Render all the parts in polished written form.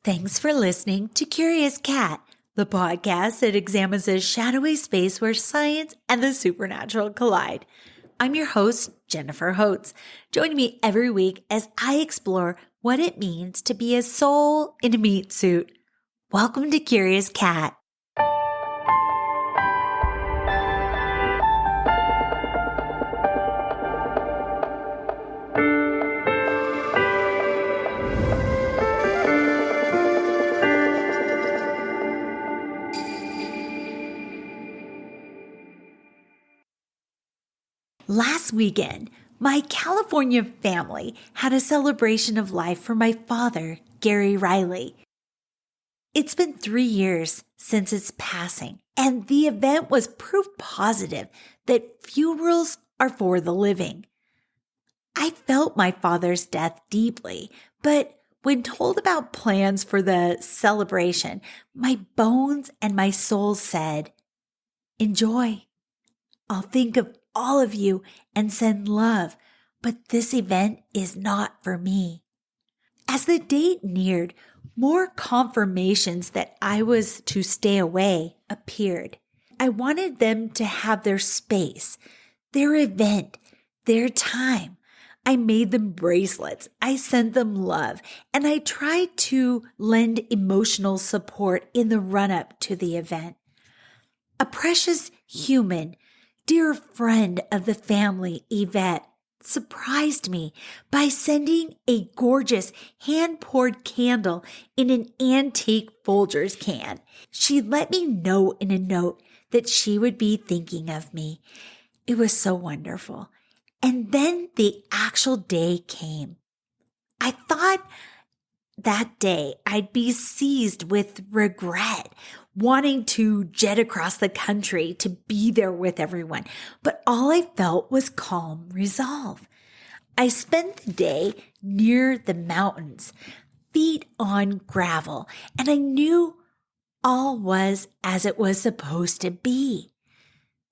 Thanks for listening to Curious Cat, the podcast that examines a shadowy space where science and the supernatural collide. I'm your host, Jennifer Holtz. Join me every week as I explore what it means to be a soul in a meat suit. Welcome to Curious Cat. Last weekend, my California family had a celebration of life for my father, Gary Riley. It's been 3 years since his passing, and the event was proof positive that funerals are for the living. I felt my father's death deeply, but when told about plans for the celebration, my bones and my soul said, "Enjoy. I'll think of all of you and send love, but this event is not for me." As the date neared, more confirmations that I was to stay away appeared. I wanted them to have their space, their event, their time. I made them bracelets, I sent them love, and I tried to lend emotional support in the run-up to the event. A precious human, dear friend of the family, Yvette, surprised me by sending a gorgeous hand-poured candle in an antique Folgers can. She let me know in a note that she would be thinking of me. It was so wonderful. And then the actual day came. I thought that day I'd be seized with regret, wanting to jet across the country to be there with everyone. But all I felt was calm resolve. I spent the day near the mountains, feet on gravel, and I knew all was as it was supposed to be.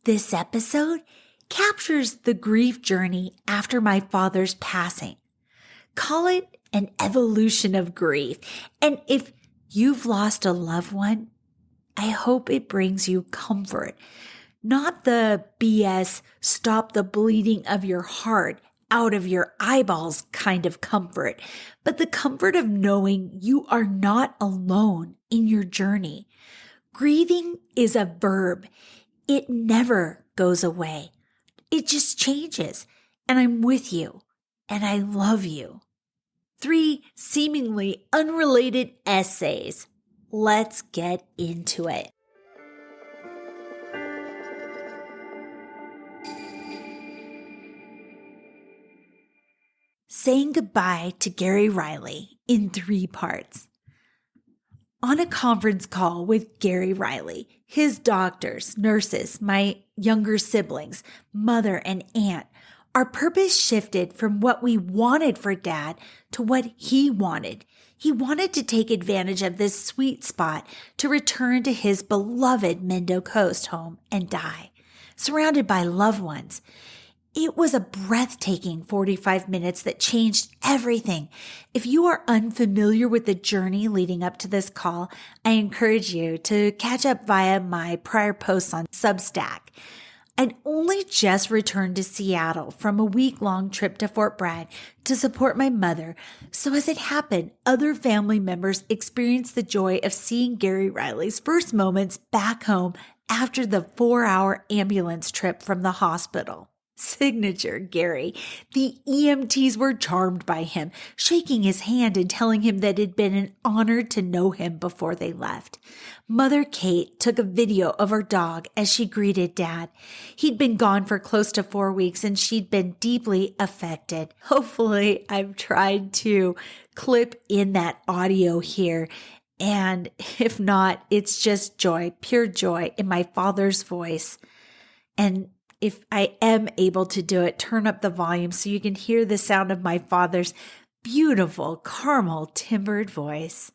This episode captures the grief journey after my father's passing. Call it an evolution of grief. And if you've lost a loved one, I hope it brings you comfort, not the BS stop the bleeding of your heart out of your eyeballs kind of comfort, but the comfort of knowing you are not alone in your journey. Grieving is a verb. It never goes away. It just changes, and I'm with you, and I love you. 3 seemingly unrelated essays. Let's get into it. Saying goodbye to Gary Riley in 3 parts. On a conference call with Gary Riley, his doctors, nurses, my younger siblings, mother and aunt, our purpose shifted from what we wanted for Dad to what he wanted. He wanted to take advantage of this sweet spot to return to his beloved Mendo Coast home and die, surrounded by loved ones. It was a breathtaking 45 minutes that changed everything. If you are unfamiliar with the journey leading up to this call, I encourage you to catch up via my prior posts on Substack. I'd only just returned to Seattle from a week-long trip to Fort Bragg to support my mother. So as it happened, other family members experienced the joy of seeing Gary Riley's first moments back home after the 4-hour ambulance trip from the hospital. Signature Gary. The EMTs were charmed by him, shaking his hand and telling him that it had been an honor to know him before they left. Mother Kate took a video of her dog as she greeted Dad. He'd been gone for close to 4 weeks and she'd been deeply affected. Hopefully, I've tried to clip in that audio here. And if not, it's just joy, pure joy in my father's voice. And if I am able to do it, turn up the volume so you can hear the sound of my father's beautiful caramel timbered voice.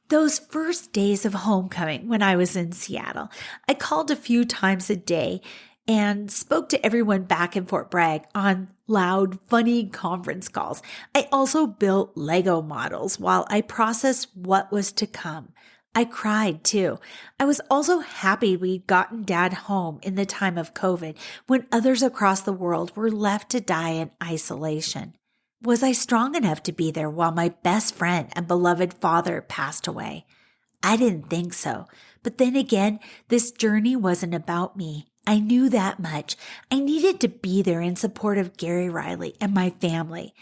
Those first days of homecoming when I was in Seattle, I called a few times a day and spoke to everyone back in Fort Bragg on loud, funny conference calls. I also built Lego models while I processed what was to come. I cried too. I was also happy we'd gotten Dad home in the time of COVID when others across the world were left to die in isolation. Was I strong enough to be there while my best friend and beloved father passed away? I didn't think so. But then again, this journey wasn't about me. I knew that much. I needed to be there in support of Gary Riley and my family.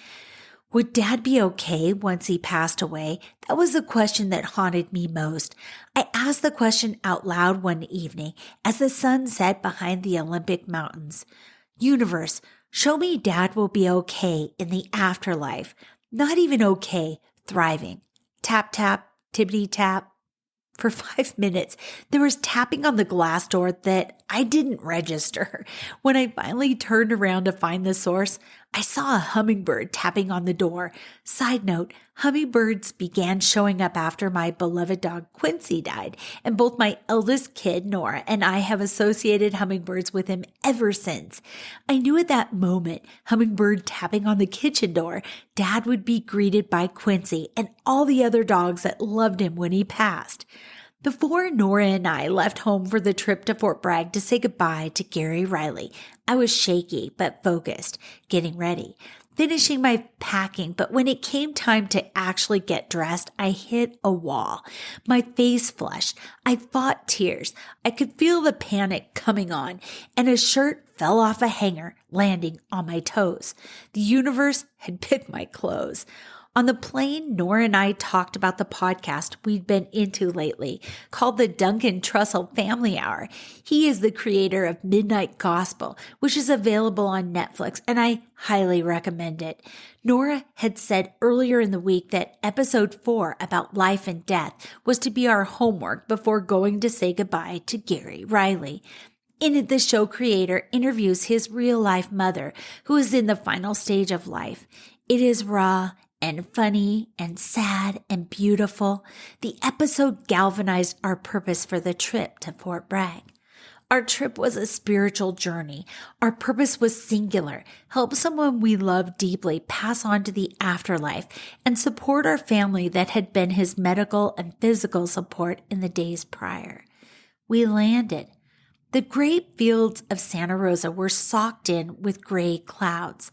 Would Dad be okay once he passed away? That was the question that haunted me most. I asked the question out loud one evening as the sun set behind the Olympic Mountains. Universe, show me Dad will be okay in the afterlife. Not even okay, thriving. Tap, tap, tippity tap. For 5 minutes, there was tapping on the glass door that I didn't register. When I finally turned around to find the source, I saw a hummingbird tapping on the door. Side note, hummingbirds began showing up after my beloved dog Quincy died, and both my eldest kid, Nora, and I have associated hummingbirds with him ever since. I knew at that moment, hummingbird tapping on the kitchen door, Dad would be greeted by Quincy and all the other dogs that loved him when he passed. Before Nora and I left home for the trip to Fort Bragg to say goodbye to Gary Riley, I was shaky but focused, getting ready, finishing my packing. But when it came time to actually get dressed, I hit a wall. My face flushed. I fought tears. I could feel the panic coming on, and a shirt fell off a hanger, landing on my toes. The universe had picked my clothes. On the plane, Nora and I talked about the podcast we'd been into lately called the Duncan Trussell Family Hour. He is the creator of Midnight Gospel, which is available on Netflix, and I highly recommend it. Nora had said earlier in the week that episode 4 about life and death was to be our homework before going to say goodbye to Gary Riley. In it, the show creator interviews his real-life mother, who is in the final stage of life. It is raw and funny and sad and beautiful. The episode galvanized our purpose for the trip to Fort Bragg. Our trip was a spiritual journey. Our purpose was singular: help someone we love deeply pass on to the afterlife and support our family that had been his medical and physical support in the days prior. We landed. The great fields of Santa Rosa were socked in with gray clouds.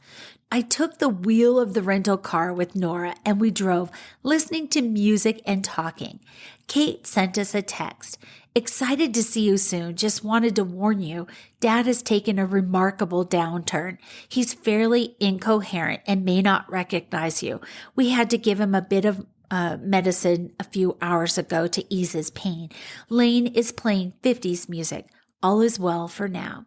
I took the wheel of the rental car with Nora and we drove, listening to music and talking. Kate sent us a text. Excited to see you soon. Just wanted to warn you, Dad has taken a remarkable downturn. He's fairly incoherent and may not recognize you. We had to give him a bit of medicine a few hours ago to ease his pain. Lane is playing 50s music. All is well for now.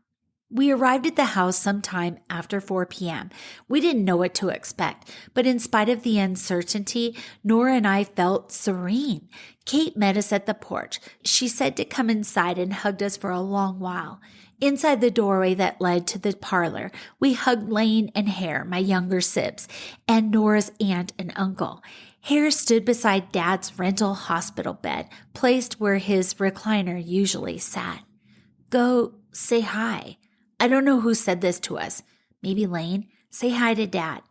We arrived at the house sometime after 4 p.m. We didn't know what to expect, but in spite of the uncertainty, Nora and I felt serene. Kate met us at the porch. She said to come inside and hugged us for a long while. Inside the doorway that led to the parlor, we hugged Lane and Hare, my younger sibs, and Nora's aunt and uncle. Hare stood beside Dad's rental hospital bed, placed where his recliner usually sat. Go say hi. I don't know who said this to us. Maybe Lane. Say hi to Dad.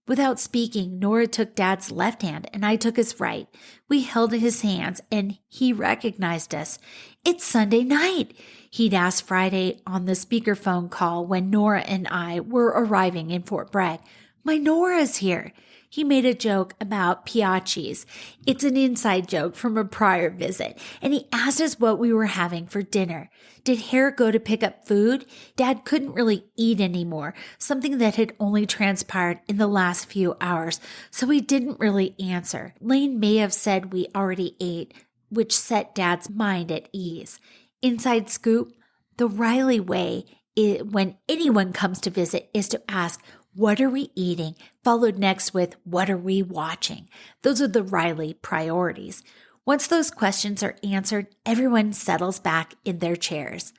Without speaking, Nora took Dad's left hand and I took his right. We held his hands and he recognized us. It's Sunday night, he'd asked Friday on the speakerphone call when Nora and I were arriving in Fort Bragg. My Nora's here. He made a joke about piachis. It's an inside joke from a prior visit, and he asked us what we were having for dinner. Did Hare go to pick up food? Dad couldn't really eat anymore, something that had only transpired in the last few hours, so he didn't really answer. Lane may have said we already ate, which set Dad's mind at ease. Inside scoop, the Riley way, when anyone comes to visit, is to ask, what are we eating? Followed next with, what are we watching? Those are the Riley priorities. Once those questions are answered, everyone settles back in their chairs.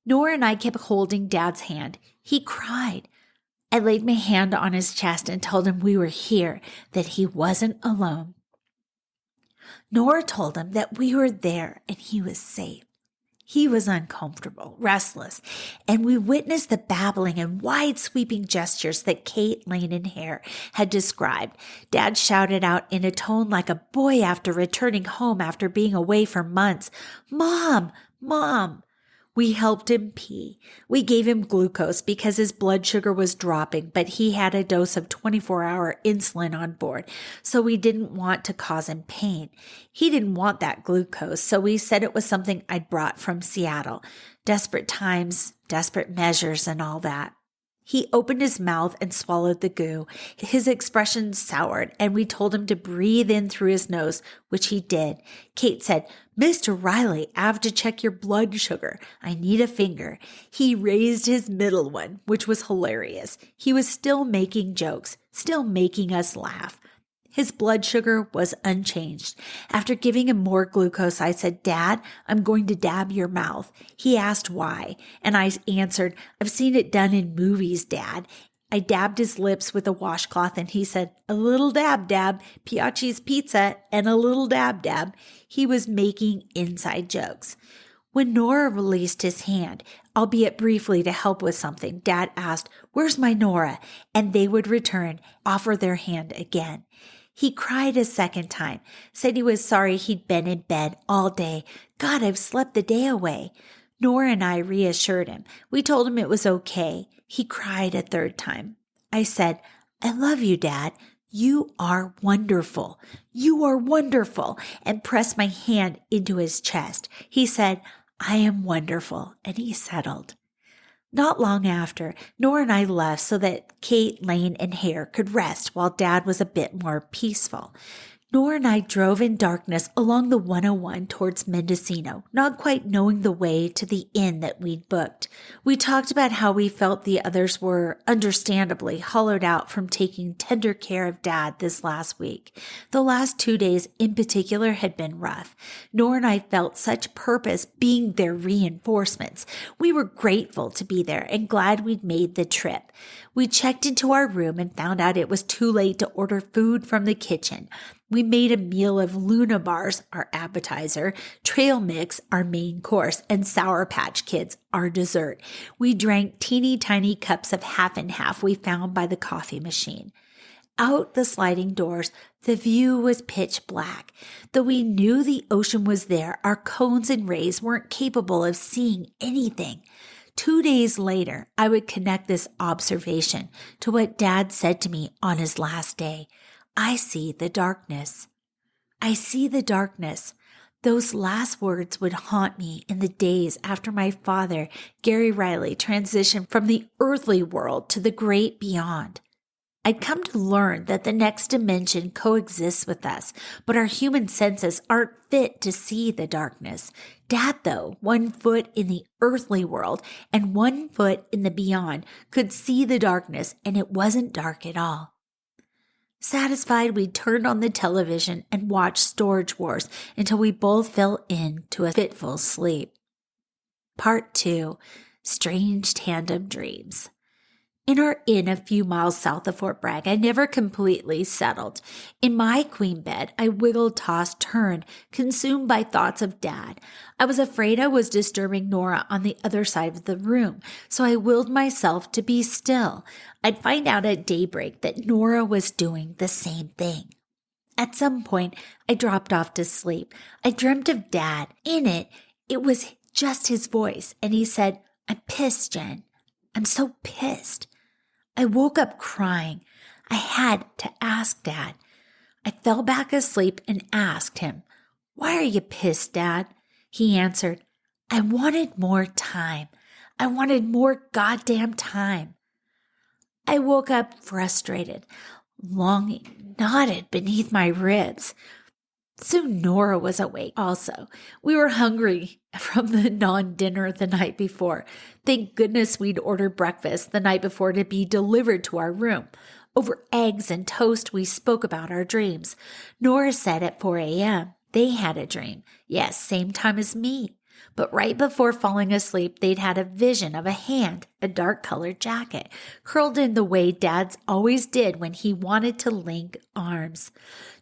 Nora and I kept holding Dad's hand. He cried. I laid my hand on his chest and told him we were here, that he wasn't alone. Nora told him that we were there and he was safe. He was uncomfortable, restless, and we witnessed the babbling and wide-sweeping gestures that Kate, Lane, and Hare had described. Dad shouted out in a tone like a boy after returning home after being away for months, "Mom! Mom!" We helped him pee. We gave him glucose because his blood sugar was dropping, but he had a dose of 24-hour insulin on board, so we didn't want to cause him pain. He didn't want that glucose, so we said it was something I'd brought from Seattle. Desperate times, desperate measures, and all that. He opened his mouth and swallowed the goo. His expression soured, and we told him to breathe in through his nose, which he did. Kate said, "Mr. Riley, I have to check your blood sugar. I need a finger." He raised his middle one, which was hilarious. He was still making jokes, still making us laugh. His blood sugar was unchanged. After giving him more glucose, I said, "Dad, I'm going to dab your mouth." He asked why, and I answered, "I've seen it done in movies, Dad." I dabbed his lips with a washcloth, and he said, "A little dab, dab, Piaci's Pizza, and a little dab, dab." He was making inside jokes. When Nora released his hand, albeit briefly to help with something, Dad asked, "Where's my Nora?" And they would return, offer their hand again. He cried a second time, said he was sorry he'd been in bed all day. "God, I've slept the day away." Nora and I reassured him. We told him it was okay. He cried a third time. I said, "I love you, Dad. You are wonderful. You are wonderful," and pressed my hand into his chest. He said, "I am wonderful," and he settled. Not long after, Nora and I left so that Kate, Lane, and Hare could rest while Dad was a bit more peaceful. Nora and I drove in darkness along the 101 towards Mendocino, not quite knowing the way to the inn that we'd booked. We talked about how we felt the others were, understandably, hollowed out from taking tender care of Dad this last week. The last 2 days in particular had been rough. Nora and I felt such purpose being their reinforcements. We were grateful to be there and glad we'd made the trip. We checked into our room and found out it was too late to order food from the kitchen. We made a meal of Luna bars, our appetizer, trail mix, our main course, and Sour Patch Kids, our dessert. We drank teeny tiny cups of half and half we found by the coffee machine. Out the sliding doors, the view was pitch black. Though we knew the ocean was there, our cones and rays weren't capable of seeing anything. 2 days later, I would connect this observation to what Dad said to me on his last day. "I see the darkness. I see the darkness." Those last words would haunt me in the days after my father, Gary Riley, transitioned from the earthly world to the great beyond. I'd come to learn that the next dimension coexists with us, but our human senses aren't fit to see the darkness. Dad, though, 1 foot in the earthly world and 1 foot in the beyond, could see the darkness, and it wasn't dark at all. Satisfied, we turned on the television and watched Storage Wars until we both fell into a fitful sleep. Part 2. Strange Tandem Dreams. In our inn a few miles south of Fort Bragg, I never completely settled. In my queen bed, I wiggled, tossed, turned, consumed by thoughts of Dad. I was afraid I was disturbing Nora on the other side of the room, so I willed myself to be still. I'd find out at daybreak that Nora was doing the same thing. At some point, I dropped off to sleep. I dreamt of Dad. In it was just his voice, and he said, "I'm pissed, Jen. I'm so pissed." I woke up crying. I had to ask Dad. I fell back asleep and asked him, "Why are you pissed, Dad?" He answered, "I wanted more time. I wanted more goddamn time." I woke up frustrated. Longing knotted beneath my ribs. Soon Nora was awake also. We were hungry from the non-dinner the night before. Thank goodness we'd ordered breakfast the night before to be delivered to our room. Over eggs and toast, we spoke about our dreams. Nora said at 4 a.m. they had a dream. Yes, same time as me. But right before falling asleep, they'd had a vision of a hand, a dark colored jacket, curled in the way Dad's always did when he wanted to link arms.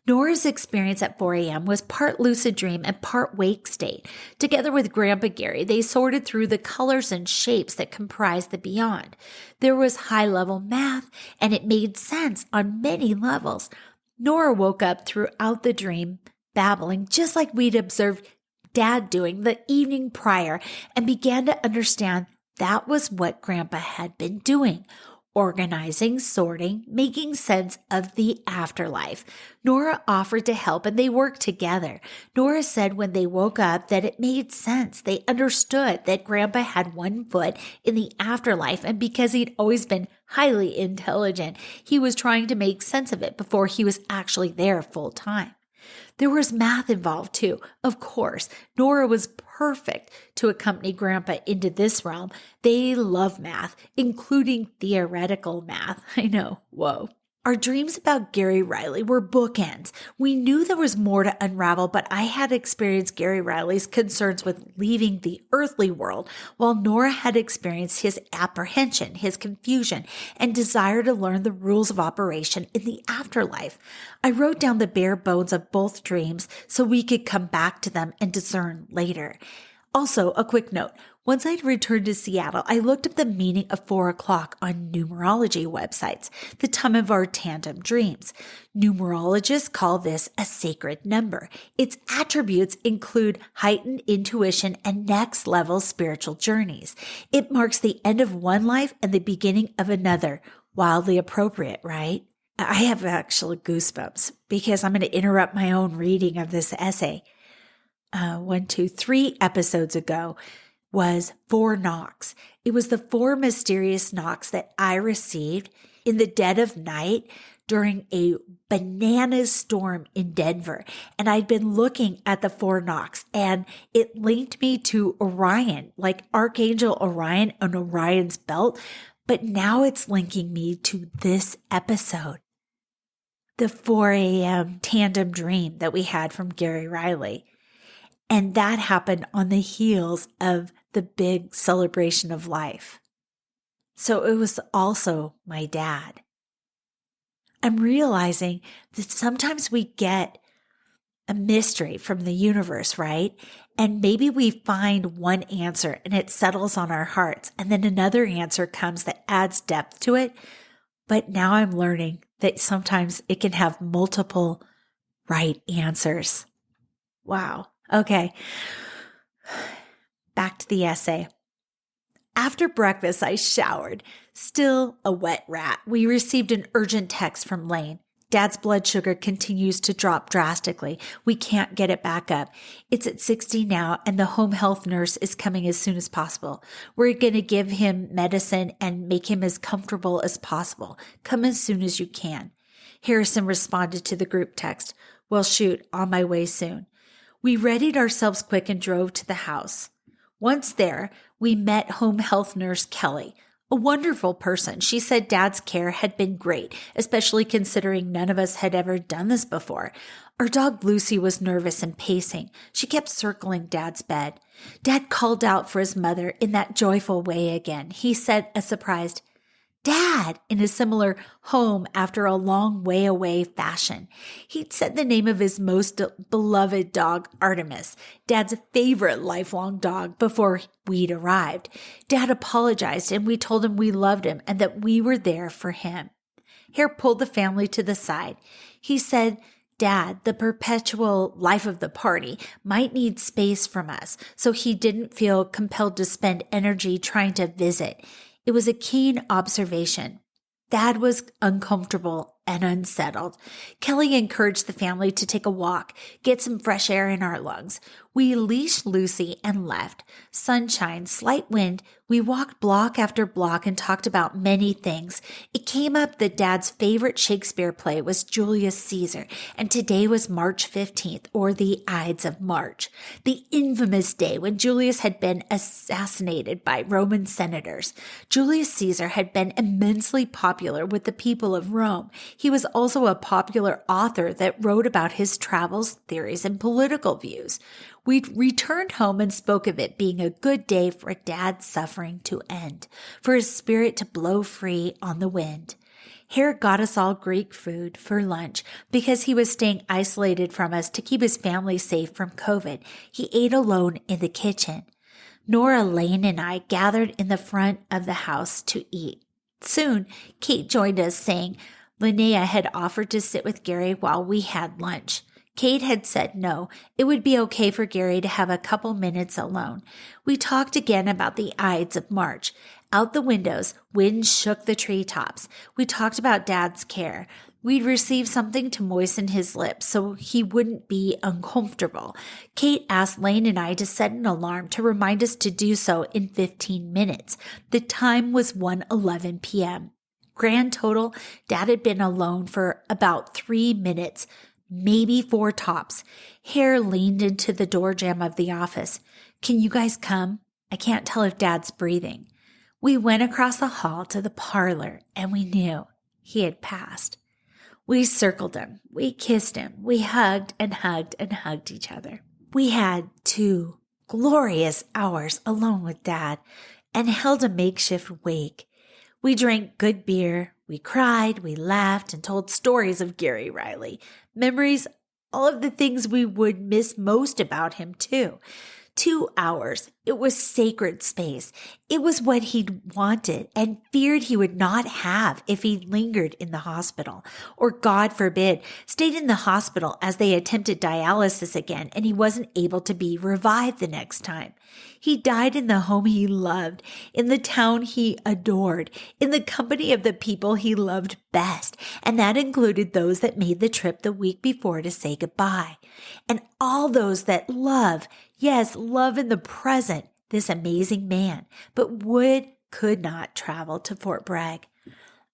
Nora's experience at 4 a.m. was part lucid dream and part wake state. Together with Grandpa Gary, they sorted through the colors and shapes that comprised the beyond. There was high-level math, and it made sense on many levels. Nora woke up throughout the dream, babbling just like we'd observed Dad doing the evening prior, and began to understand that was what Grandpa had been doing. Organizing, sorting, making sense of the afterlife. Nora offered to help and they worked together. Nora said when they woke up that it made sense. They understood that Grandpa had one foot in the afterlife, and because he'd always been highly intelligent, he was trying to make sense of it before he was actually there full time. There was math involved too. Of course, Nora was perfect to accompany Grandpa into this realm. They love math, including theoretical math. I know, whoa. Our dreams about Gary Riley were bookends. We knew there was more to unravel, but I had experienced Gary Riley's concerns with leaving the earthly world, while Nora had experienced his apprehension, his confusion, and desire to learn the rules of operation in the afterlife. I wrote down the bare bones of both dreams so we could come back to them and discern later. Also, a quick note. Once I'd returned to Seattle, I looked up the meaning of 4 o'clock on numerology websites, the time of our tandem dreams. Numerologists call this a sacred number. Its attributes include heightened intuition and next-level spiritual journeys. It marks the end of one life and the beginning of another. Wildly appropriate, right? I have actually goosebumps because I'm going to interrupt my own reading of this essay. 3 episodes ago was 4 knocks. It was the 4 mysterious knocks that I received in the dead of night during a bananas storm in Denver. And I'd been looking at the 4 knocks and it linked me to Orion, like Archangel Orion on Orion's belt. But now it's linking me to this episode, the 4 a.m. tandem dream that we had from Gary Riley. And that happened on the heels of the big celebration of life. So it was also my dad. I'm realizing that sometimes we get a mystery from the universe, right? And maybe we find one answer and it settles on our hearts. And then another answer comes that adds depth to it. But now I'm learning that sometimes it can have multiple right answers. Wow. Okay, back to the essay. After breakfast, I showered. Still a wet rat. We received an urgent text from Lane. Dad's blood sugar continues to drop drastically. We can't get it back up. It's at 60 now, and the home health nurse is coming as soon as possible. We're going to give him medicine and make him as comfortable as possible. Come as soon as you can. Harrison responded to the group text. Well, shoot, on my way soon. We readied ourselves quick and drove to the house. Once there, we met home health nurse Kelly, a wonderful person. She said Dad's care had been great, especially considering none of us had ever done this before. Our dog Lucy was nervous and pacing. She kept circling Dad's bed. Dad called out for his mother in that joyful way again. He said a surprised, Dad, in a similar home after a long way away fashion. He'd said the name of his most beloved dog, Artemis, Dad's favorite lifelong dog, before we'd arrived. Dad apologized and we told him we loved him and that we were there for him. Hare pulled the family to the side. He said, Dad, the perpetual life of the party, might need space from us, so he didn't feel compelled to spend energy trying to visit. It was a keen observation. Dad was uncomfortable and unsettled. Kelly encouraged the family to take a walk, get some fresh air in our lungs. We leashed Lucy and left. Sunshine, slight wind. We walked block after block and talked about many things. It came up that Dad's favorite Shakespeare play was Julius Caesar, and today was March 15th, or the Ides of March, the infamous day when Julius had been assassinated by Roman senators. Julius Caesar had been immensely popular with the people of Rome. He was also a popular author that wrote about his travels, theories, and political views. We returned home and spoke of it being a good day for Dad's suffering to end, for his spirit to blow free on the wind. Hare got us all Greek food for lunch because he was staying isolated from us to keep his family safe from COVID. He ate alone in the kitchen. Nora, Lane, and I gathered in the front of the house to eat. Soon, Kate joined us, saying Linnea had offered to sit with Gary while we had lunch. Kate had said no, it would be okay for Gary to have a couple minutes alone. We talked again about the Ides of March. Out the windows, wind shook the treetops. We talked about Dad's care. We'd received something to moisten his lips so he wouldn't be uncomfortable. Kate asked Lane and I to set an alarm to remind us to do so in 15 minutes. The time was 1:11 p.m. Grand total, Dad had been alone for about 3 minutes, maybe 4 tops. Hare leaned into the door jamb of the office. Can you guys come? I can't tell if Dad's breathing. We went across the hall to the parlor, and we knew he had passed. We circled him. We kissed him. We hugged and hugged and hugged each other. We had 2 glorious hours alone with Dad and held a makeshift wake. We drank good beer. We cried. We laughed and told stories of Gary Riley. Memories, all of the things we would miss most about him, too. 2 hours. It was sacred space. It was what he'd wanted and feared he would not have if he lingered in the hospital, or God forbid, stayed in the hospital as they attempted dialysis again and he wasn't able to be revived the next time. He died in the home he loved, in the town he adored, in the company of the people he loved best, and that included those that made the trip the week before to say goodbye, and all those that love, yes, love in the present, this amazing man, but could not travel to Fort Bragg.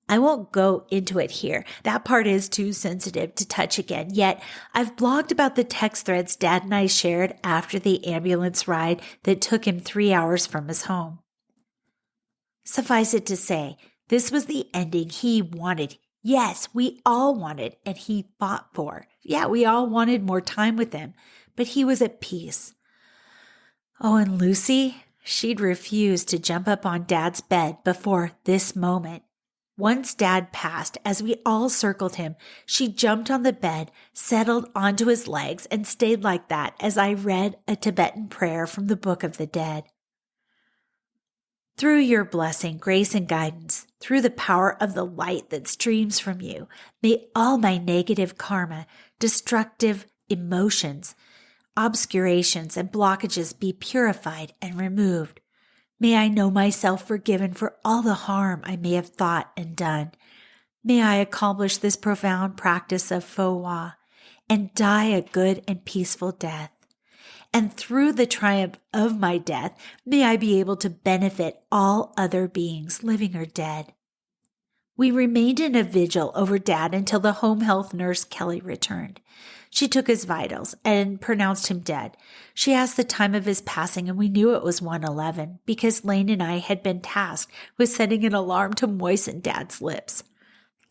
I won't go into it here. That part is too sensitive to touch again. Yet I've blogged about the text threads Dad and I shared after the ambulance ride that took him 3 hours from his home. Suffice it to say, this was the ending he wanted. Yes, we all wanted, and he fought for. Yeah, we all wanted more time with him, but he was at peace. Oh, and Lucy, she'd refused to jump up on Dad's bed before this moment. Once Dad passed, as we all circled him, she jumped on the bed, settled onto his legs, and stayed like that as I read a Tibetan prayer from the Book of the Dead. Through your blessing, grace, and guidance, through the power of the light that streams from you, may all my negative karma, destructive emotions, obscurations, and blockages be purified and removed. May I know myself forgiven for all the harm I may have thought and done. May I accomplish this profound practice of Fo Wa and die a good and peaceful death. And through the triumph of my death, may I be able to benefit all other beings, living or dead. We remained in a vigil over Dad until the home health nurse Kelly returned. She took his vitals and pronounced him dead. She asked the time of his passing, and we knew it was 1:11 because Lane and I had been tasked with setting an alarm to moisten Dad's lips.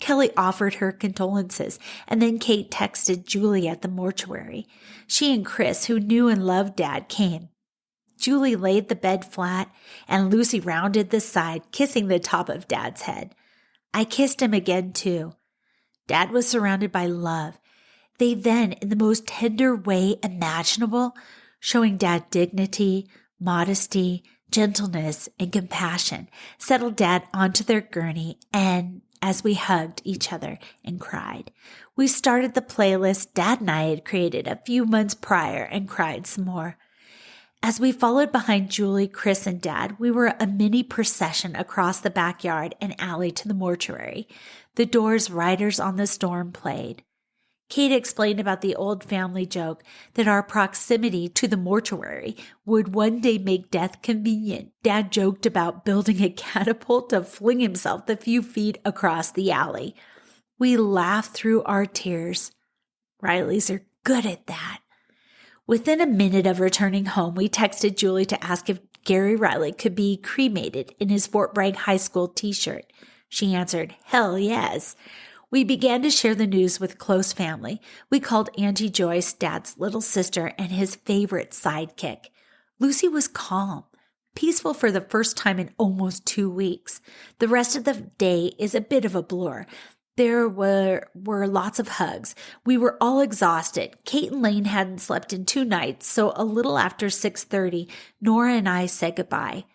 Kelly offered her condolences, and then Kate texted Julie at the mortuary. She and Chris, who knew and loved Dad, came. Julie laid the bed flat, and Lucy rounded the side, kissing the top of Dad's head. I kissed him again, too. Dad was surrounded by love. They then, in the most tender way imaginable, showing Dad dignity, modesty, gentleness, and compassion, settled Dad onto their gurney, and as we hugged each other and cried, we started the playlist Dad and I had created a few months prior and cried some more. As we followed behind Julie, Chris, and Dad, we were a mini procession across the backyard and alley to the mortuary. The Doors' Riders on the Storm played. Kate explained about the old family joke that our proximity to the mortuary would one day make death convenient. Dad joked about building a catapult to fling himself the few feet across the alley. We laughed through our tears. Rileys are good at that. Within a minute of returning home, we texted Julie to ask if Gary Riley could be cremated in his Fort Bragg High School t-shirt. She answered, "Hell yes." We began to share the news with close family. We called Auntie Joyce, Dad's little sister, and his favorite sidekick. Lucy was calm, peaceful for the first time in almost 2 weeks. The rest of the day is a bit of a blur. There were lots of hugs. We were all exhausted. Kate and Lane hadn't slept in 2 nights, so a little after 6:30, Nora and I said goodbye.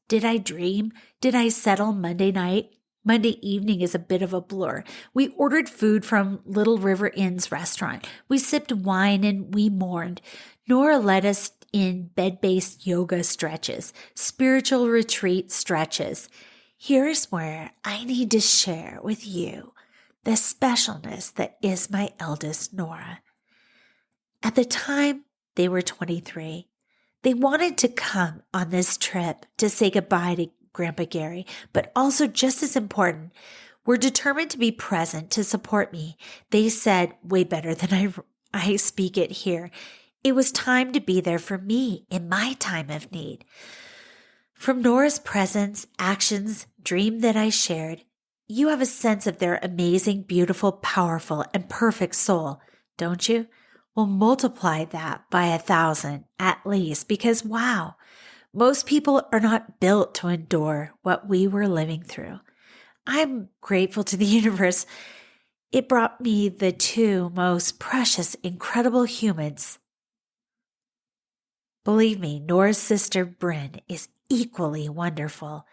Did I dream? Did I settle Monday night? Monday evening is a bit of a blur. We ordered food from Little River Inn's restaurant. We sipped wine and we mourned. Nora led us in bed-based yoga stretches, spiritual retreat stretches. Here's where I need to share with you the specialness that is my eldest Nora. At the time, they were 23. They wanted to come on this trip to say goodbye to Grandpa Gary, but also just as important, were determined to be present to support me. They said, way better than I speak it here, it was time to be there for me in my time of need. From Nora's presence, actions, dream that I shared, you have a sense of their amazing, beautiful, powerful, and perfect soul, don't you? Well, multiply that by 1,000 at least, because wow, most people are not built to endure what we were living through. I'm grateful to the universe. It brought me the 2 most precious, incredible humans. Believe me, Nora's sister, Bryn, is equally wonderful.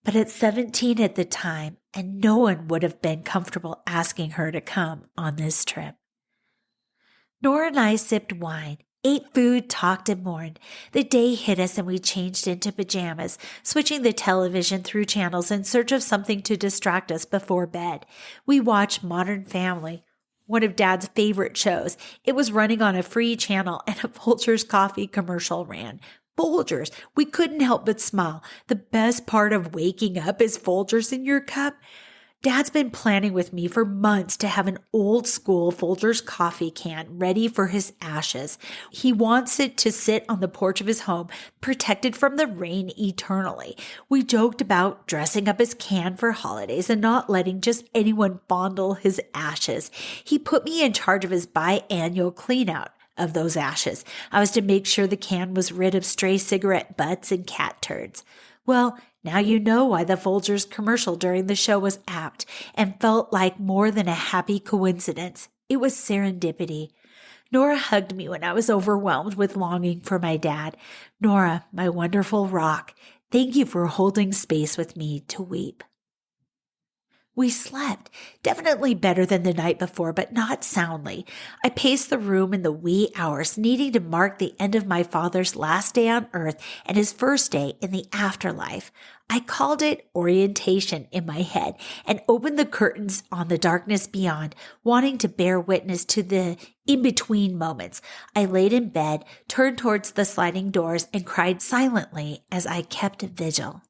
But at 17 at the time, and no one would have been comfortable asking her to come on this trip. Nora and I sipped wine, ate food, talked and mourned. The day hit us and we changed into pajamas, switching the television through channels in search of something to distract us before bed. We watched Modern Family, one of Dad's favorite shows. It was running on a free channel and a Folgers coffee commercial ran. Folgers. We couldn't help but smile. The best part of waking up is Folgers in your cup. Dad's been planning with me for months to have an old school Folgers coffee can ready for his ashes. He wants it to sit on the porch of his home, protected from the rain eternally. We joked about dressing up his can for holidays and not letting just anyone fondle his ashes. He put me in charge of his biannual cleanout of those ashes. I was to make sure the can was rid of stray cigarette butts and cat turds. Well, now you know why the Folgers commercial during the show was apt and felt like more than a happy coincidence. It was serendipity. Nora hugged me when I was overwhelmed with longing for my dad. Nora, my wonderful rock, thank you for holding space with me to weep. We slept, definitely better than the night before, but not soundly. I paced the room in the wee hours, needing to mark the end of my father's last day on earth and his first day in the afterlife. I called it orientation in my head and opened the curtains on the darkness beyond, wanting to bear witness to the in-between moments. I laid in bed, turned towards the sliding doors, and cried silently as I kept vigil.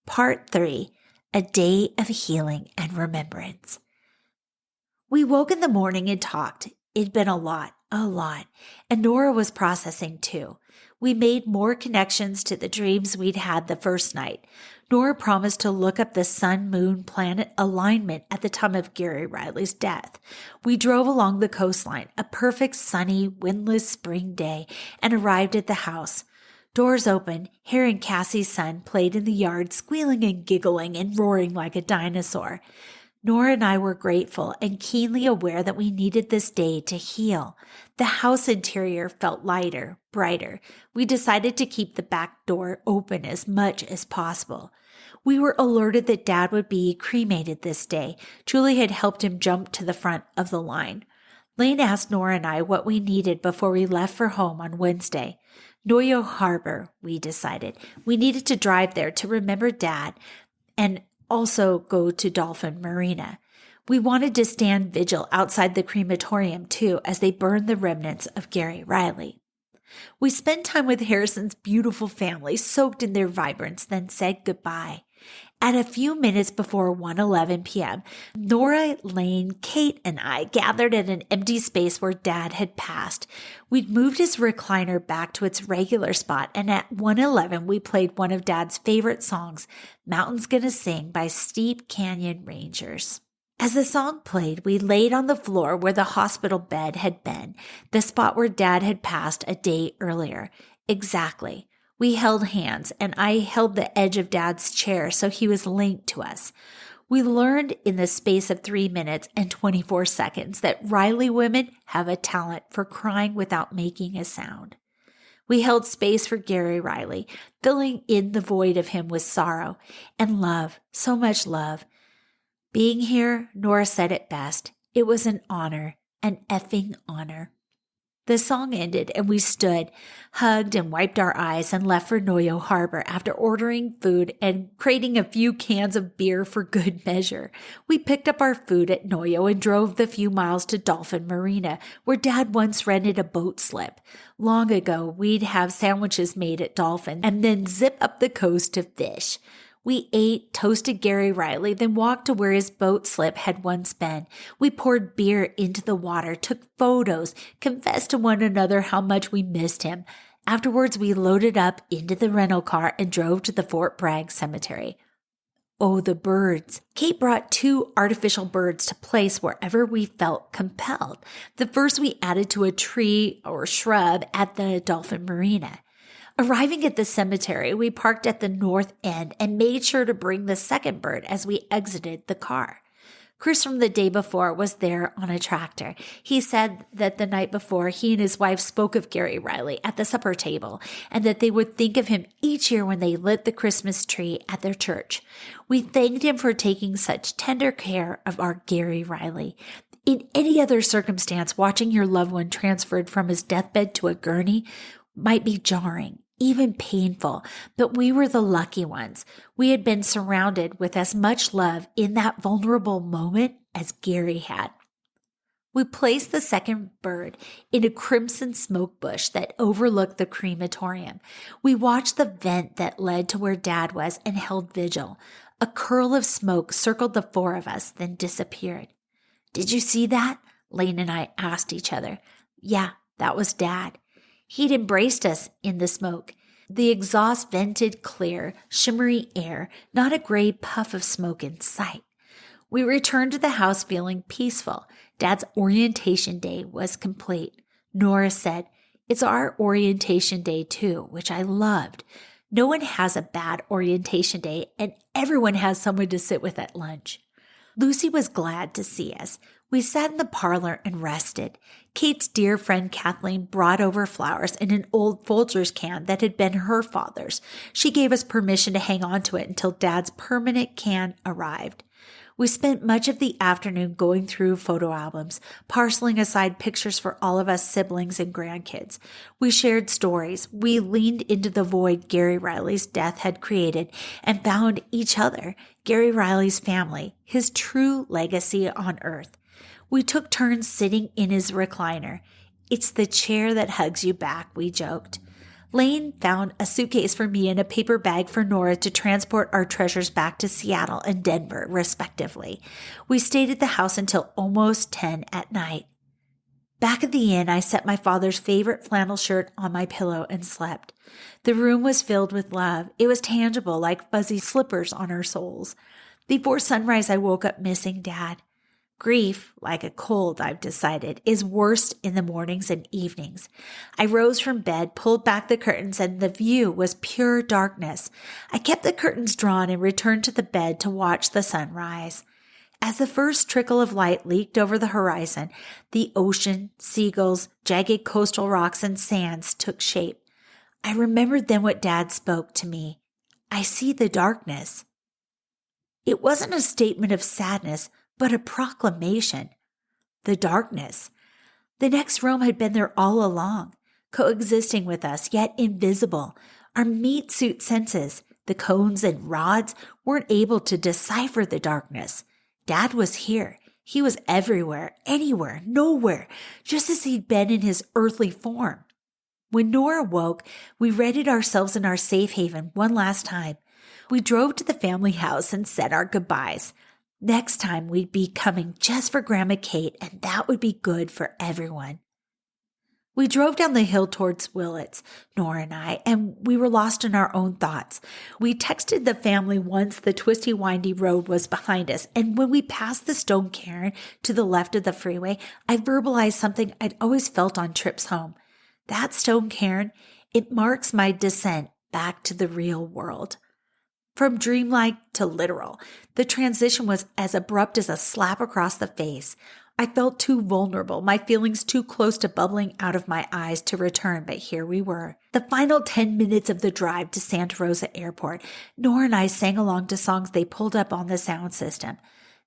Part 3. A day of healing and remembrance. We woke in the morning and talked. It'd been a lot, and Nora was processing too. We made more connections to the dreams we'd had the first night. Nora promised to look up the sun-moon planet alignment at the time of Gary Riley's death. We drove along the coastline, a perfect sunny, windless spring day, and arrived at the house. Doors open, Harry and Cassie's son played in the yard, squealing and giggling and roaring like a dinosaur. Nora and I were grateful and keenly aware that we needed this day to heal. The house interior felt lighter, brighter. We decided to keep the back door open as much as possible. We were alerted that Dad would be cremated this day. Julie had helped him jump to the front of the line. Lane asked Nora and I what we needed before we left for home on Wednesday. Noyo Harbor, we decided. We needed to drive there to remember Dad and also go to Dolphin Marina. We wanted to stand vigil outside the crematorium too as they burned the remnants of Gary Riley. We spent time with Harrison's beautiful family, soaked in their vibrance, then said goodbye. At a few minutes before 1:11 p.m., Nora, Lane, Kate, and I gathered at an empty space where Dad had passed. We'd moved his recliner back to its regular spot, and at 1:11 we played one of Dad's favorite songs, Mountains Gonna Sing by Steep Canyon Rangers. As the song played, we laid on the floor where the hospital bed had been, the spot where Dad had passed a day earlier. Exactly. We held hands, and I held the edge of Dad's chair so he was linked to us. We learned in the space of 3 minutes and 24 seconds that Riley women have a talent for crying without making a sound. We held space for Gary Riley, filling in the void of him with sorrow and love, so much love. Being here, Nora said it best. It was an honor, an effing honor. The song ended and we stood, hugged and wiped our eyes and left for Noyo Harbor after ordering food and crating a few cans of beer for good measure. We picked up our food at Noyo and drove the few miles to Dolphin Marina, where Dad once rented a boat slip. Long ago, we'd have sandwiches made at Dolphin and then zip up the coast to fish. We ate, toasted Gary Riley, then walked to where his boat slip had once been. We poured beer into the water, took photos, confessed to one another how much we missed him. Afterwards, we loaded up into the rental car and drove to the Fort Bragg Cemetery. Oh, the birds. Kate brought 2 artificial birds to place wherever we felt compelled. The first we added to a tree or shrub at the Dolphin Marina. Arriving at the cemetery, we parked at the north end and made sure to bring the second bird as we exited the car. Chris from the day before was there on a tractor. He said that the night before, he and his wife spoke of Gary Riley at the supper table and that they would think of him each year when they lit the Christmas tree at their church. We thanked him for taking such tender care of our Gary Riley. In any other circumstance, watching your loved one transferred from his deathbed to a gurney might be jarring, even painful, but we were the lucky ones. We had been surrounded with as much love in that vulnerable moment as Gary had. We placed the second bird in a crimson smoke bush that overlooked the crematorium. We watched the vent that led to where Dad was and held vigil. A curl of smoke circled the 4 of us, then disappeared. "Did you see that?" Lane and I asked each other. Yeah, that was Dad. He'd embraced us in the smoke. The exhaust vented clear, shimmery air, not a gray puff of smoke in sight. We returned to the house feeling peaceful. Dad's orientation day was complete. Nora said, "It's our orientation day too," which I loved. No one has a bad orientation day, and everyone has someone to sit with at lunch. Lucy was glad to see us. We sat in the parlor and rested. Kate's dear friend Kathleen brought over flowers in an old Folgers can that had been her father's. She gave us permission to hang on to it until Dad's permanent can arrived. We spent much of the afternoon going through photo albums, parceling aside pictures for all of us siblings and grandkids. We shared stories. We leaned into the void Gary Riley's death had created and found each other, Gary Riley's family, his true legacy on earth. We took turns sitting in his recliner. "It's the chair that hugs you back," we joked. Lane found a suitcase for me and a paper bag for Nora to transport our treasures back to Seattle and Denver, respectively. We stayed at the house until almost 10 at night. Back at the inn, I set my father's favorite flannel shirt on my pillow and slept. The room was filled with love. It was tangible, like fuzzy slippers on our soles. Before sunrise, I woke up missing Dad. Grief, like a cold, I've decided, is worst in the mornings and evenings. I rose from bed, pulled back the curtains, and the view was pure darkness. I kept the curtains drawn and returned to the bed to watch the sun rise. As the first trickle of light leaked over the horizon, the ocean, seagulls, jagged coastal rocks, and sands took shape. I remembered then what Dad spoke to me. "I see the darkness." It wasn't a statement of sadness, but a proclamation. The darkness. The next realm had been there all along, coexisting with us, yet invisible. Our meat suit senses, the cones and rods, weren't able to decipher the darkness. Dad was here. He was everywhere, anywhere, nowhere, just as he'd been in his earthly form. When Nora woke, we readied ourselves in our safe haven one last time. We drove to the family house and said our goodbyes. Next time we'd be coming just for Grandma Kate, and that would be good for everyone. We drove down the hill towards Willits, Nora and I, and we were lost in our own thoughts. We texted the family once the twisty, windy road was behind us, and when we passed the stone cairn to the left of the freeway, I verbalized something I'd always felt on trips home. That stone cairn, it marks my descent back to the real world. From dreamlike to literal, the transition was as abrupt as a slap across the face. I felt too vulnerable, my feelings too close to bubbling out of my eyes to return, but here we were. The final 10 minutes of the drive to Santa Rosa Airport, Nora and I sang along to songs they pulled up on the sound system.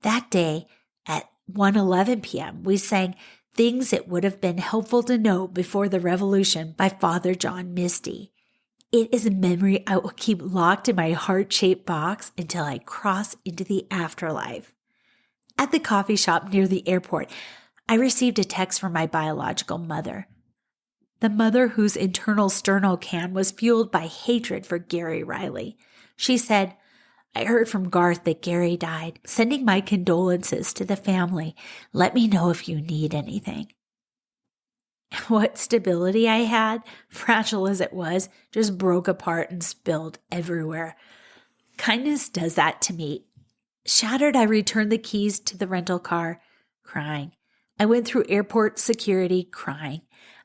That day, at 1:11 p.m., we sang Things It Would Have Been Helpful to Know Before the Revolution by Father John Misty. It is a memory I will keep locked in my heart-shaped box until I cross into the afterlife. At the coffee shop near the airport, I received a text from my biological mother. The mother whose internal sternocam was fueled by hatred for Gary Riley. She said, I heard from Garth that Gary died. Sending my condolences to the family. Let me know if you need anything. What stability I had, fragile as it was, just broke apart and spilled everywhere. Kindness does that to me. Shattered, I returned the keys to the rental car, crying. I went through airport security, crying.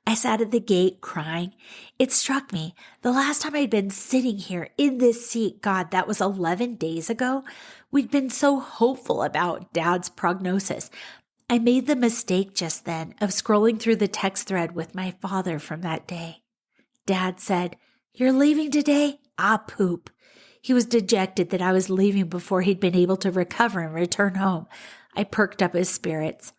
I sat at the gate, crying. It struck me, the last time I'd been sitting here in this seat, God, that was 11 days ago, we'd been so hopeful about Dad's prognosis. I made the mistake just then of scrolling through the text thread with my father from that day. Dad said, You're leaving today? Ah, poop. He was dejected that I was leaving before he'd been able to recover and return home. I perked up his spirits.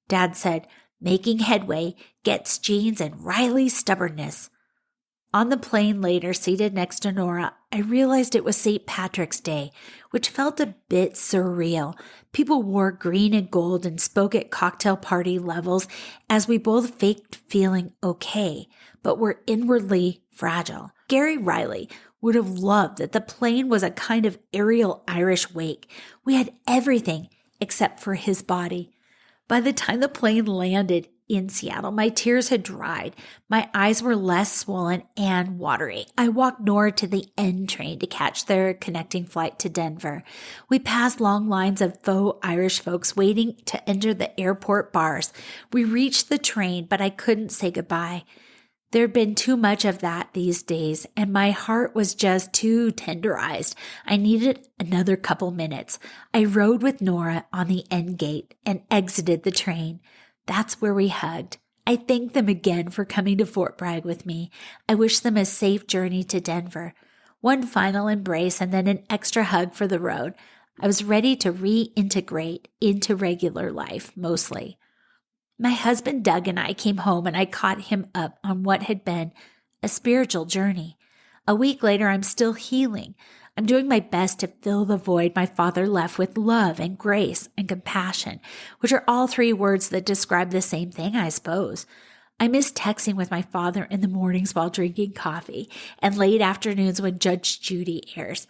Dad said, Making headway gets Jean's and Riley's stubbornness. On the plane later, seated next to Nora, I realized it was St. Patrick's Day, which felt a bit surreal. People wore green and gold and spoke at cocktail party levels as we both faked feeling okay, but were inwardly fragile. Gary Riley would have loved that the plane was a kind of aerial Irish wake. We had everything except for his body. By the time the plane landed in Seattle, my tears had dried. My eyes were less swollen and watery. I walked Nora to the N train to catch their connecting flight to Denver. We passed long lines of faux Irish folks waiting to enter the airport bars. We reached the train, but I couldn't say goodbye. There'd been too much of that these days, and my heart was just too tenderized. I needed another couple minutes. I rode with Nora on the end gate and exited the train. That's where we hugged. I thanked them again for coming to Fort Bragg with me. I wished them a safe journey to Denver. One final embrace and then an extra hug for the road. I was ready to reintegrate into regular life, mostly. My husband Doug and I came home and I caught him up on what had been a spiritual journey. A week later, I'm still healing. I'm doing my best to fill the void my father left with love and grace and compassion, which are all three words that describe the same thing, I suppose. I miss texting with my father in the mornings while drinking coffee and late afternoons when Judge Judy airs.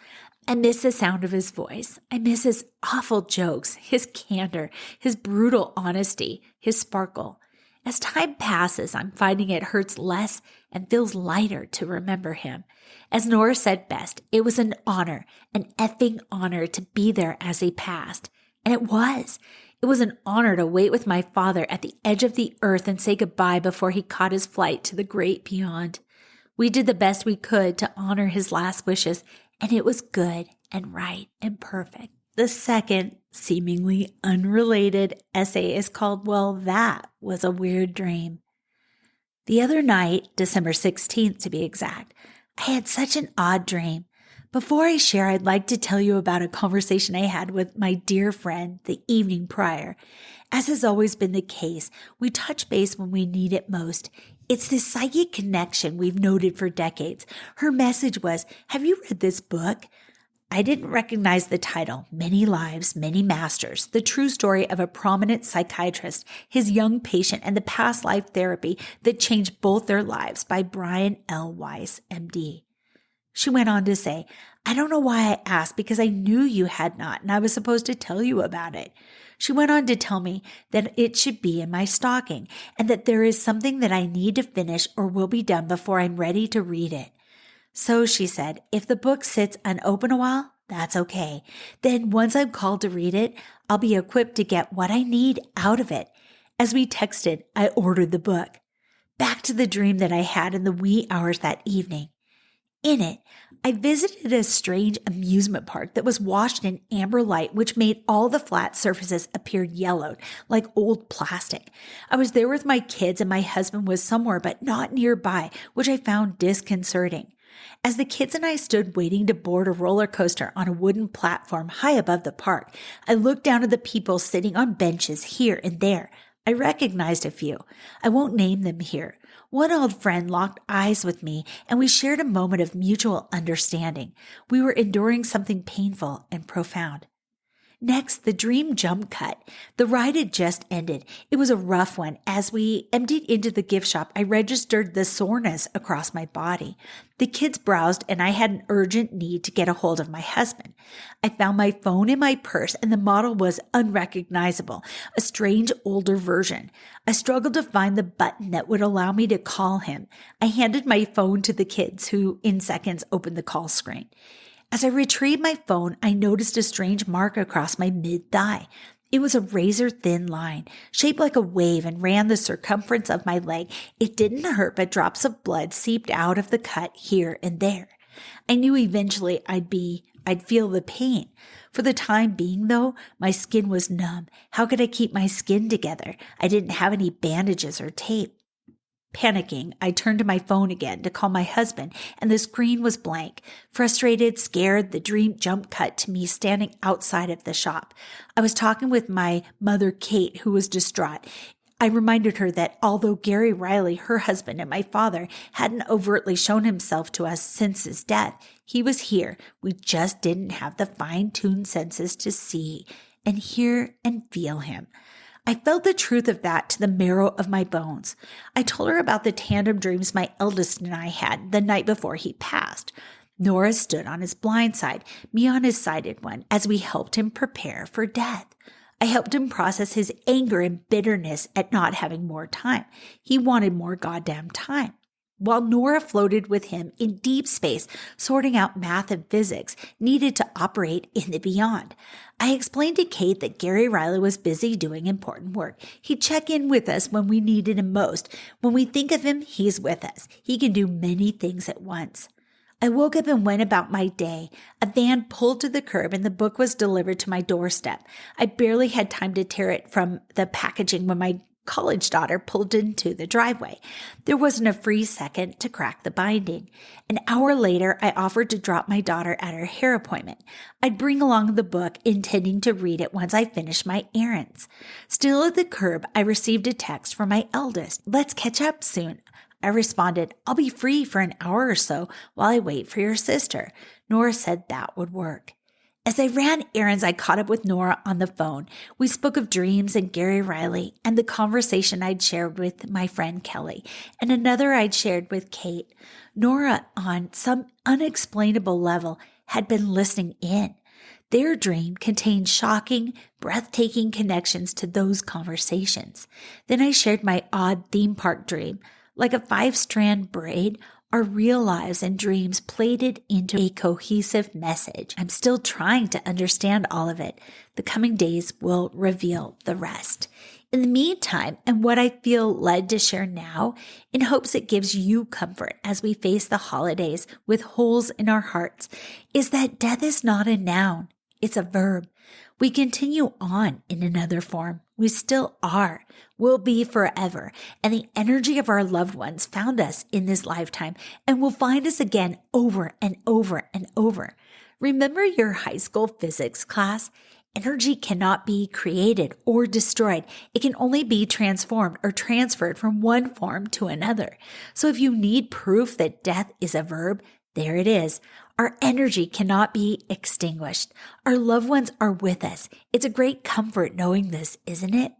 I miss the sound of his voice. I miss his awful jokes, his candor, his brutal honesty, his sparkle. As time passes, I'm finding it hurts less and feels lighter to remember him. As Nora said best, it was an honor, an effing honor to be there as he passed. And it was. It was an honor to wait with my father at the edge of the earth and say goodbye before he caught his flight to the great beyond. We did the best we could to honor his last wishes, and it was good and right and perfect. The second, seemingly unrelated essay is called, Well, That Was a Weird Dream. The other night, December 16th to be exact, I had such an odd dream. Before I share, I'd like to tell you about a conversation I had with my dear friend the evening prior. As has always been the case, we touch base when we need it most. It's this psychic connection we've noted for decades. Her message was, Have you read this book? I didn't recognize the title, Many Lives, Many Masters, the true story of a prominent psychiatrist, his young patient, and the past life therapy that changed both their lives by Brian L. Weiss, MD. She went on to say, I don't know why I asked because I knew you had not, and I was supposed to tell you about it. She went on to tell me that it should be in my stocking and that there is something that I need to finish or will be done before I'm ready to read it. So she said, if the book sits unopened a while, that's okay. Then once I'm called to read it, I'll be equipped to get what I need out of it. As we texted, I ordered the book. Back to the dream that I had in the wee hours that evening. In it, I visited a strange amusement park that was washed in amber light, which made all the flat surfaces appear yellowed, like old plastic. I was there with my kids and my husband was somewhere but not nearby, which I found disconcerting. As the kids and I stood waiting to board a roller coaster on a wooden platform high above the park, I looked down at the people sitting on benches here and there. I recognized a few. I won't name them here. One old friend locked eyes with me, and we shared a moment of mutual understanding. We were enduring something painful and profound. Next, the dream jump cut. The ride had just ended. It was a rough one. As we emptied into the gift shop, I registered the soreness across my body. The kids browsed, and I had an urgent need to get a hold of my husband. I found my phone in my purse, and the model was unrecognizable, a strange older version. I struggled to find the button that would allow me to call him. I handed my phone to the kids, who in seconds opened the call screen. As I retrieved my phone, I noticed a strange mark across my mid-thigh. It was a razor-thin line, shaped like a wave and ran the circumference of my leg. It didn't hurt, but drops of blood seeped out of the cut here and there. I knew eventually I'd feel the pain. For the time being, though, my skin was numb. How could I keep my skin together? I didn't have any bandages or tape. Panicking, I turned to my phone again to call my husband, and the screen was blank. Frustrated, scared, the dream jump cut to me standing outside of the shop. I was talking with my mother, Kate, who was distraught. I reminded her that although Gary Riley, her husband, and my father hadn't overtly shown himself to us since his death, he was here. We just didn't have the fine-tuned senses to see and hear and feel him. I felt the truth of that to the marrow of my bones. I told her about the tandem dreams my eldest and I had the night before he passed. Nora stood on his blind side, me on his sided one, as we helped him prepare for death. I helped him process his anger and bitterness at not having more time. He wanted more goddamn time. While Nora floated with him in deep space, sorting out math and physics needed to operate in the beyond. I explained to Kate that Gary Riley was busy doing important work. He'd check in with us when we needed him most. When we think of him, he's with us. He can do many things at once. I woke up and went about my day. A van pulled to the curb and the book was delivered to my doorstep. I barely had time to tear it from the packaging when my college daughter pulled into the driveway. There wasn't a free second to crack the binding. An hour later, I offered to drop my daughter at her hair appointment. I'd bring along the book, intending to read it once I finished my errands. Still at the curb, I received a text from my eldest. "Let's catch up soon." I responded, "I'll be free for an hour or so while I wait for your sister." Nora said that would work. As I ran errands, I caught up with Nora on the phone. We spoke of dreams and Gary Riley and the conversation I'd shared with my friend Kelly and another I'd shared with Kate. Nora, on some unexplainable level, had been listening in. Their dream contained shocking, breathtaking connections to those conversations. Then I shared my odd theme park dream. Like a 5-strand braid, our real lives and dreams plated into a cohesive message. I'm still trying to understand all of it. The coming days will reveal the rest. In the meantime, and what I feel led to share now, in hopes it gives you comfort as we face the holidays with holes in our hearts, is that death is not a noun, it's a verb. We continue on in another form. We still are, will be forever, and the energy of our loved ones found us in this lifetime and will find us again over and over and over. Remember your high school physics class? Energy cannot be created or destroyed. It can only be transformed or transferred from one form to another. So if you need proof that death is a verb, there it is. Our energy cannot be extinguished. Our loved ones are with us. It's a great comfort knowing this, isn't it?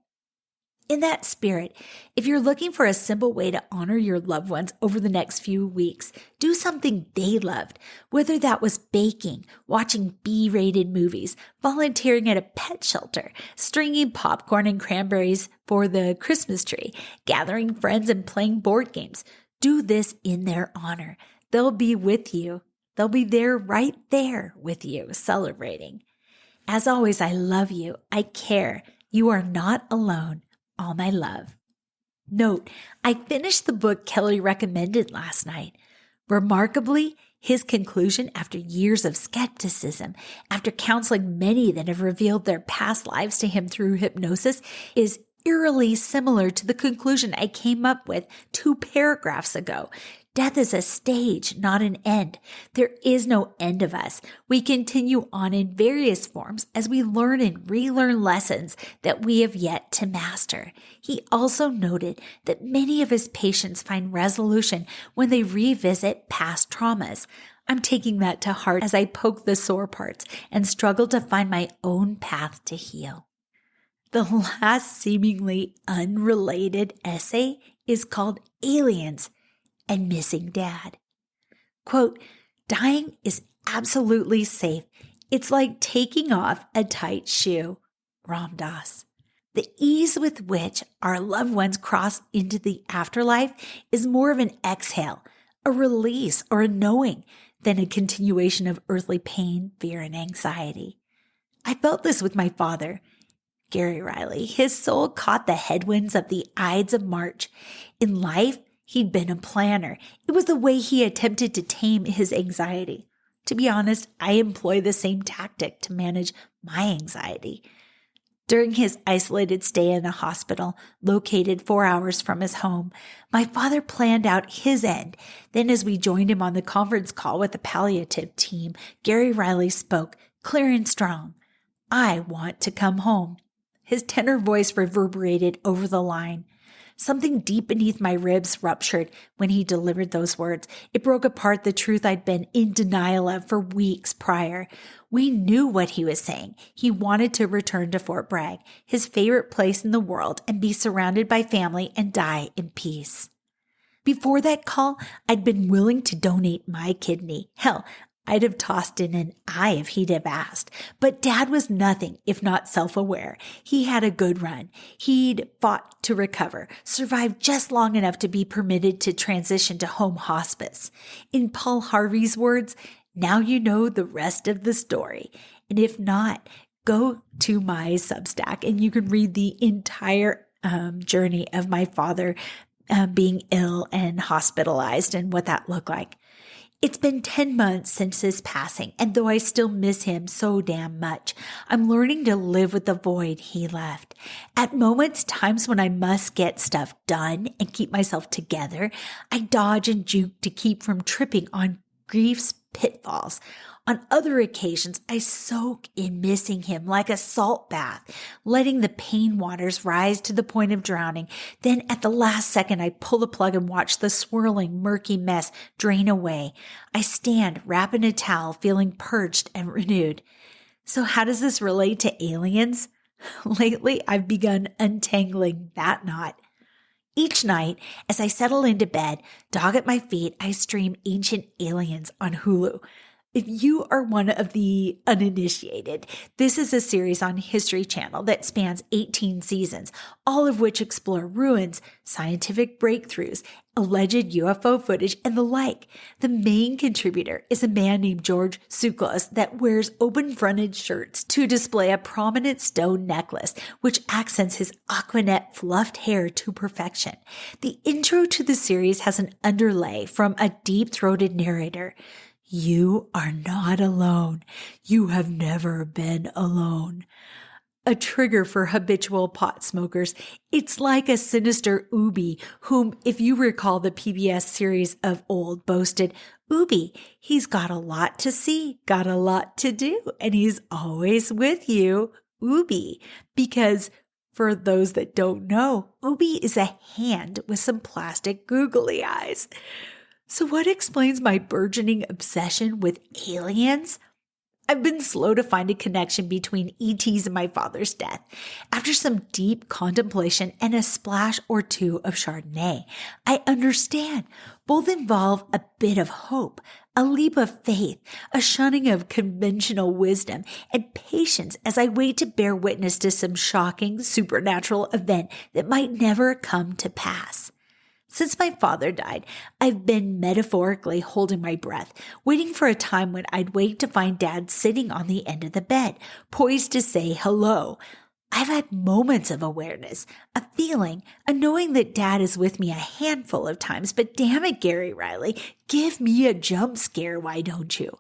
In that spirit, if you're looking for a simple way to honor your loved ones over the next few weeks, do something they loved, whether that was baking, watching B-rated movies, volunteering at a pet shelter, stringing popcorn and cranberries for the Christmas tree, gathering friends and playing board games. Do this in their honor. They'll be with you. They'll be there right there with you, celebrating. As always, I love you. I care. You are not alone. All my love. Note, I finished the book Kelly recommended last night. Remarkably, his conclusion after years of skepticism, after counseling many that have revealed their past lives to him through hypnosis, is eerily similar to the conclusion I came up with 2 paragraphs ago. Death is a stage, not an end. There is no end of us. We continue on in various forms as we learn and relearn lessons that we have yet to master. He also noted that many of his patients find resolution when they revisit past traumas. I'm taking that to heart as I poke the sore parts and struggle to find my own path to heal. The last seemingly unrelated essay is called Aliens and Missing Dad. Quote, dying is absolutely safe. It's like taking off a tight shoe. Ram Dass. The ease with which our loved ones cross into the afterlife is more of an exhale, a release, or a knowing than a continuation of earthly pain, fear, and anxiety. I felt this with my father, Gary Riley. His soul caught the headwinds of the Ides of March. In life, he'd been a planner. It was the way he attempted to tame his anxiety. To be honest, I employ the same tactic to manage my anxiety. During his isolated stay in a hospital located 4 hours from his home, my father planned out his end. Then as we joined him on the conference call with the palliative team, Gary Riley spoke clear and strong. I want to come home. His tenor voice reverberated over the line. Something deep beneath my ribs ruptured when he delivered those words. It broke apart the truth I'd been in denial of for weeks prior. We knew what he was saying. He wanted to return to Fort Bragg, his favorite place in the world, and be surrounded by family and die in peace. Before that call, I'd been willing to donate my kidney. Hell, I'd have tossed in an eye if he'd have asked. But Dad was nothing if not self-aware. He had a good run. He'd fought to recover, survived just long enough to be permitted to transition to home hospice. In Paul Harvey's words, now you know the rest of the story. And if not, go to my Substack and you can read the entire journey of my father being ill and hospitalized and what that looked like. It's been 10 months since his passing, and though I still miss him so damn much, I'm learning to live with the void he left. At moments, times when I must get stuff done and keep myself together, I dodge and juke to keep from tripping on grief's pitfalls. On other occasions, I soak in missing him like a salt bath, letting the pain waters rise to the point of drowning. Then at the last second, I pull the plug and watch the swirling, murky mess drain away. I stand, wrapped in a towel, feeling purged and renewed. So how does this relate to aliens? Lately, I've begun untangling that knot. Each night, as I settle into bed, dog at my feet, I stream Ancient Aliens on Hulu. If you are one of the uninitiated, this is a series on History Channel that spans 18 seasons, all of which explore ruins, scientific breakthroughs, alleged UFO footage, and the like. The main contributor is a man named George Tsoukalos that wears open-fronted shirts to display a prominent stone necklace, which accents his Aquanet fluffed hair to perfection. The intro to the series has an underlay from a deep-throated narrator. You are not alone. You have never been alone. A trigger for habitual pot smokers. It's like a sinister Ubi, whom, if you recall the PBS series of old, boasted, Ubi, he's got a lot to see, got a lot to do, and he's always with you, Ubi. Because for those that don't know, Ubi is a hand with some plastic googly eyes. So what explains my burgeoning obsession with aliens? I've been slow to find a connection between ETs and my father's death. After some deep contemplation and a splash or two of Chardonnay, I understand. Both involve a bit of hope, a leap of faith, a shunning of conventional wisdom, and patience as I wait to bear witness to some shocking supernatural event that might never come to pass. Since my father died, I've been metaphorically holding my breath, waiting for a time when I'd wake to find Dad sitting on the end of the bed, poised to say hello. I've had moments of awareness, a feeling, a knowing that Dad is with me a handful of times, but damn it, Gary Riley, give me a jump scare, why don't you?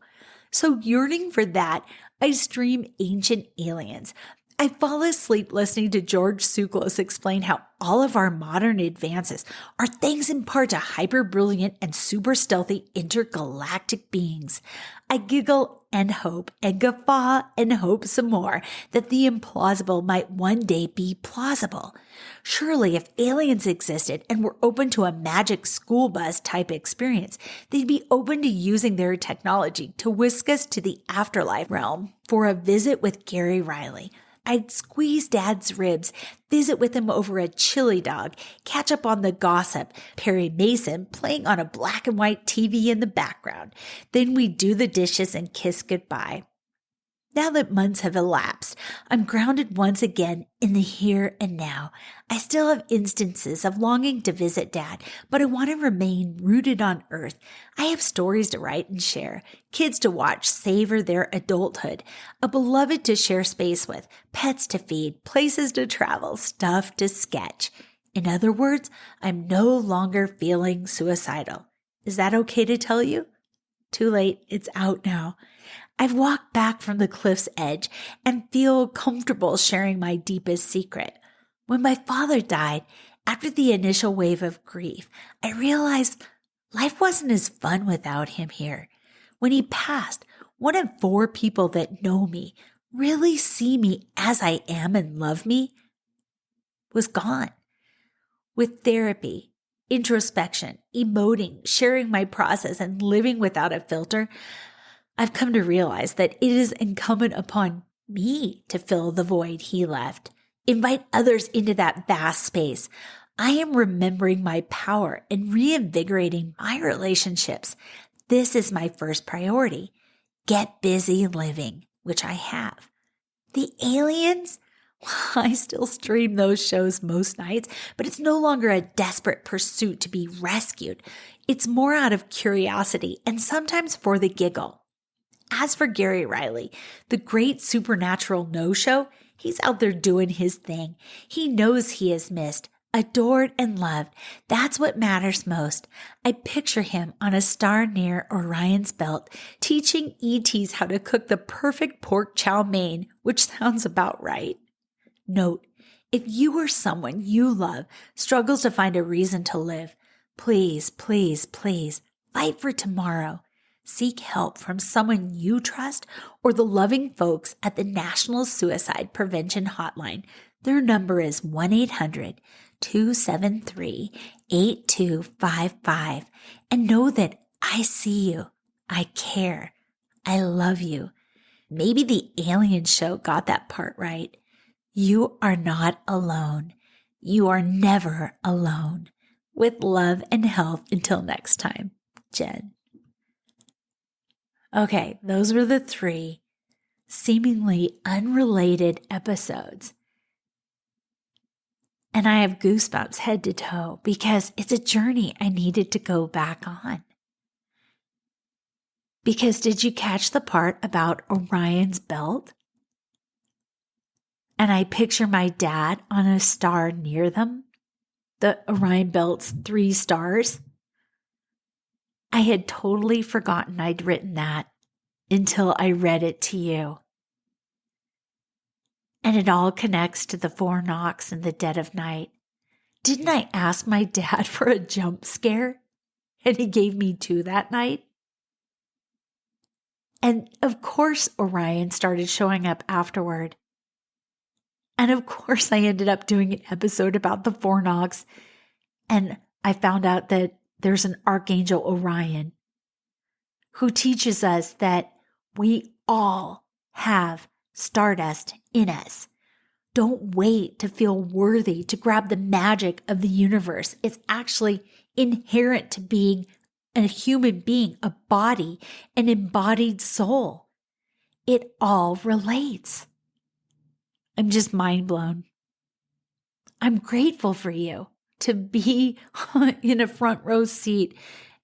So yearning for that, I stream Ancient Aliens. I fall asleep listening to George Tsoukalos explain how all of our modern advances are thanks in part to hyper-brilliant and super stealthy intergalactic beings. I giggle and hope and guffaw and hope some more that the implausible might one day be plausible. Surely if aliens existed and were open to a magic school bus type experience, they'd be open to using their technology to whisk us to the afterlife realm for a visit with Gary Riley. I'd squeeze Dad's ribs, visit with him over a chili dog, catch up on the gossip, Perry Mason playing on a black and white TV in the background. Then we'd do the dishes and kiss goodbye. Now that months have elapsed, I'm grounded once again in the here and now. I still have instances of longing to visit Dad, but I want to remain rooted on earth. I have stories to write and share, kids to watch savor their adulthood, a beloved to share space with, pets to feed, places to travel, stuff to sketch. In other words, I'm no longer feeling suicidal. Is that okay to tell you? Too late, it's out now. I've walked back from the cliff's edge and feel comfortable sharing my deepest secret. When my father died, after the initial wave of grief, I realized life wasn't as fun without him here. When he passed, 1 in 4 people that know me, really see me as I am and love me, was gone. With therapy, introspection, emoting, sharing my process, and living without a filter, I've come to realize that it is incumbent upon me to fill the void he left, invite others into that vast space. I am remembering my power and reinvigorating my relationships. This is my first priority. Get busy living, which I have. The aliens? I still stream those shows most nights, but it's no longer a desperate pursuit to be rescued. It's more out of curiosity and sometimes for the giggle. As for Gary Riley, the great supernatural no-show, he's out there doing his thing. He knows he is missed, adored, and loved. That's what matters most. I picture him on a star near Orion's belt, teaching ETs how to cook the perfect pork chow mein, which sounds about right. Note, if you or someone you love struggles to find a reason to live, please, please, please fight for tomorrow. Seek help from someone you trust or the loving folks at the National Suicide Prevention Hotline. Their number is 1-800-273-8255. And know that I see you, I care, I love you. Maybe the alien show got that part right. You are not alone. You are never alone. With love and health until next time, Jen. Okay, those were the 3 seemingly unrelated episodes. And I have goosebumps head to toe because it's a journey I needed to go back on. Because did you catch the part about Orion's belt? And I picture my dad on a star near them, the Orion belt's 3 stars. I had totally forgotten I'd written that until I read it to you. And it all connects to the 4 knocks in the dead of night. Didn't I ask my dad for a jump scare? And he gave me 2 that night. And of course, Orion started showing up afterward. And of course, I ended up doing an episode about the 4 knocks. And I found out that there's an Archangel Orion who teaches us that we all have stardust in us. Don't wait to feel worthy to grab the magic of the universe. It's actually inherent to being a human being, a body, an embodied soul. It all relates. I'm just mind blown. I'm grateful for you to be in a front row seat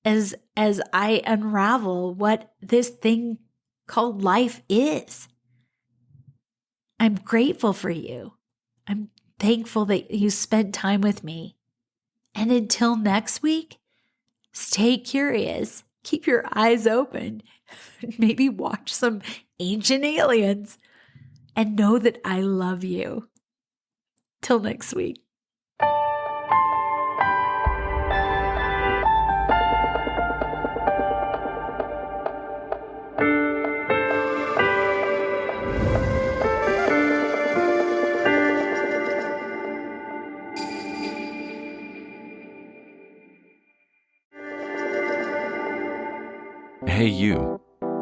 as I unravel what this thing called life is. I'm grateful for you. I'm thankful that you spent time with me. And until next week, stay curious. Keep your eyes open. Maybe watch some Ancient Aliens. And know that I love you. Till next week. Hey, you.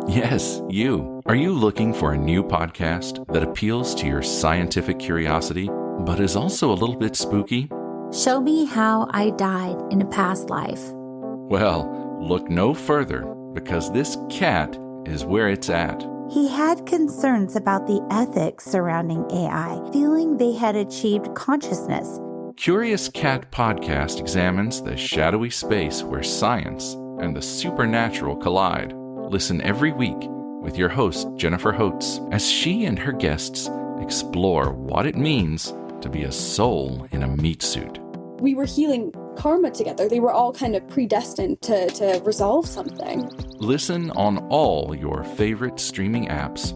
Yes, you. Are you looking for a new podcast that appeals to your scientific curiosity, but is also a little bit spooky? Show me how I died in a past life. Well, look no further, because this cat is where it's at. He had concerns about the ethics surrounding AI, feeling they had achieved consciousness. Curious Cat Podcast examines the shadowy space where science and the supernatural collide. Listen every week with your host, Jennifer Holtz, as she and her guests explore what it means to be a soul in a meat suit. We were healing karma together. They were all kind of predestined to resolve something. Listen on all your favorite streaming apps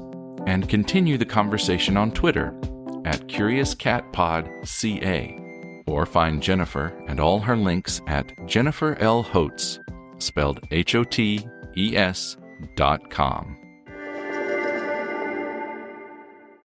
and continue the conversation on Twitter at CuriousCatPodCA, or find Jennifer and all her links at Jennifer L. Holtz, spelled HOTES.com.